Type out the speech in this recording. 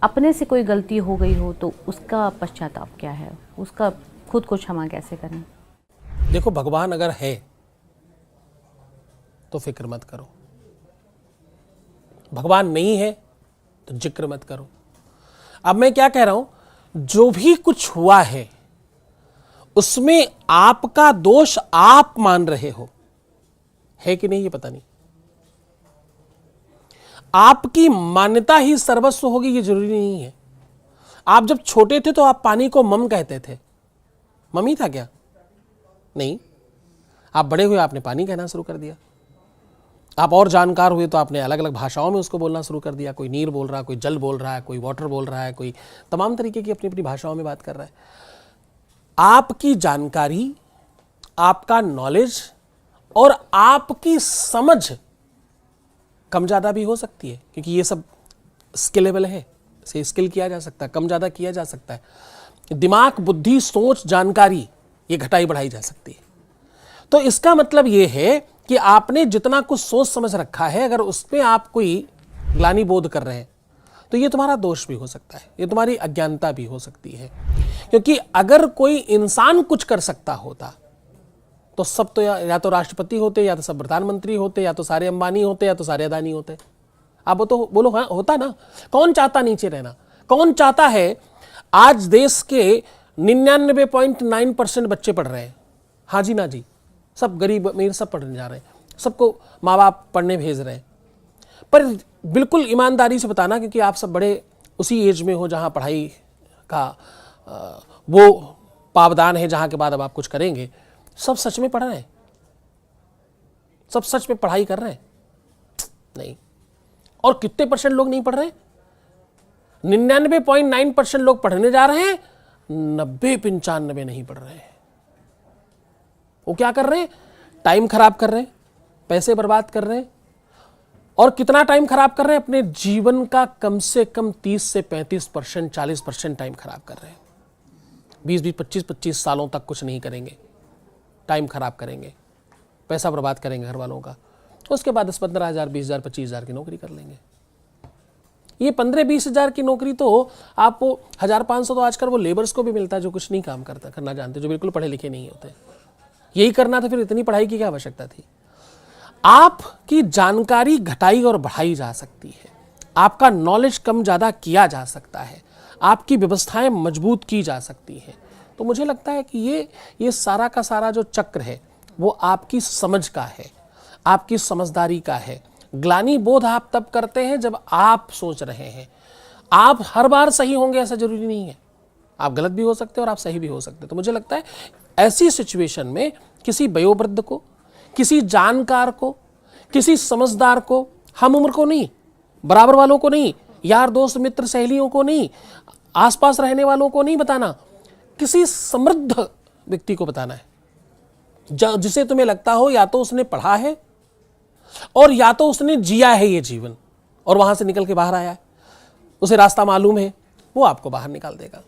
अपने से कोई गलती हो गई हो तो उसका पश्चाताप क्या है, उसका खुद को क्षमा कैसे करें? देखो, भगवान अगर है तो फिक्र मत करो, भगवान नहीं है तो जिक्र मत करो। अब मैं क्या कह रहा हूं, जो भी कुछ हुआ है उसमें आपका दोष आप मान रहे हो, है कि नहीं ये पता नहीं। आपकी मान्यता ही सर्वस्व होगी ये जरूरी नहीं है। आप जब छोटे थे तो आप पानी को मम कहते थे, मम्मी था क्या? नहीं। आप बड़े हुए, आपने पानी कहना शुरू कर दिया। आप और जानकार हुए तो आपने अलग अलग भाषाओं में उसको बोलना शुरू कर दिया। कोई नीर बोल रहा है, कोई जल बोल रहा है, कोई वाटर बोल रहा है, कोई तमाम तरीके की अपनी अपनी भाषाओं में बात कर रहा है। आपकी जानकारी, आपका नॉलेज और आपकी समझ कम ज़्यादा भी हो सकती है, क्योंकि ये सब स्किलेबल है, इसे स्किल किया जा सकता है, कम ज़्यादा किया जा सकता है। दिमाग, बुद्धि, सोच, जानकारी, ये घटाई बढ़ाई जा सकती है। तो इसका मतलब ये है कि आपने जितना कुछ सोच समझ रखा है, अगर उसमें आप कोई ग्लानि बोध कर रहे हैं तो ये तुम्हारा दोष भी हो सकता है, ये तुम्हारी अज्ञानता भी हो सकती है। क्योंकि अगर कोई इंसान कुछ कर सकता होता तो सब तो या तो राष्ट्रपति होते, या तो सब प्रधानमंत्री होते, या तो सारे अंबानी होते, या तो सारे अदानी होते। आप वो तो बोलो, हाँ होता ना। कौन चाहता नीचे रहना? कौन चाहता है? आज देश के 99.9% बच्चे पढ़ रहे हैं, हाँ जी ना जी, सब गरीब अमीर सब पढ़ने जा रहे हैं, सबको माँ बाप पढ़ने भेज रहे हैं। पर बिल्कुल ईमानदारी से बताना, क्योंकि आप सब बड़े उसी एज में हो जहाँ पढ़ाई का वो पावदान है, जहाँ के बाद अब आप कुछ करेंगे। सब सच में पढ़ रहे हैं? सब सच में पढ़ाई कर रहे हैं? नहीं। और कितने परसेंट लोग नहीं पढ़ रहे? 99.9% लोग पढ़ने जा रहे हैं, 90-95 नहीं पढ़ रहे हैं। वो क्या कर रहे हैं? टाइम खराब कर रहे हैं, पैसे बर्बाद कर रहे हैं। और कितना टाइम खराब कर रहे हैं? अपने जीवन का कम से कम 30 से 35%, 40% टाइम खराब कर रहे हैं। 20-20, 25-25 सालों तक कुछ नहीं करेंगे, टाइम खराब करेंगे, पैसा बर्बाद करेंगे घर वालों का। उसके बाद 10-15,000, 20,000, 25,000 की नौकरी कर लेंगे। ये 15-20 हज़ार की नौकरी तो आपको 1,000-500 तो आजकल वो लेबर्स को भी मिलता है जो कुछ नहीं काम करना जानते, जो बिल्कुल पढ़े लिखे नहीं होते। यही करना था, फिर इतनी पढ़ाई की क्या आवश्यकता थी? आपकी जानकारी घटाई और बढ़ाई जा सकती है, आपका नॉलेज कम ज़्यादा किया जा सकता है, आपकी व्यवस्थाएं मजबूत की जा सकती हैं। तो मुझे लगता है कि ये सारा का सारा जो चक्र है वो आपकी समझ का है, आपकी समझदारी का है। ग्लानि बोध आप तब करते हैं जब आप सोच रहे हैं। आप हर बार सही होंगे ऐसा जरूरी नहीं है, आप गलत भी हो सकते हैं और आप सही भी हो सकते हैं। तो मुझे लगता है ऐसी सिचुएशन में किसी वयोवृद्ध को, किसी जानकार को, किसी समझदार को, हम उम्र को नहीं, बराबर वालों को नहीं, यार दोस्त मित्र सहेलियों को नहीं, आसपास रहने वालों को नहीं बताना, किसी समृद्ध व्यक्ति को बताना है, जिसे तुम्हें लगता हो या तो उसने पढ़ा है और या तो उसने जिया है ये जीवन और वहां से निकल के बाहर आया है, उसे रास्ता मालूम है, वो आपको बाहर निकाल देगा।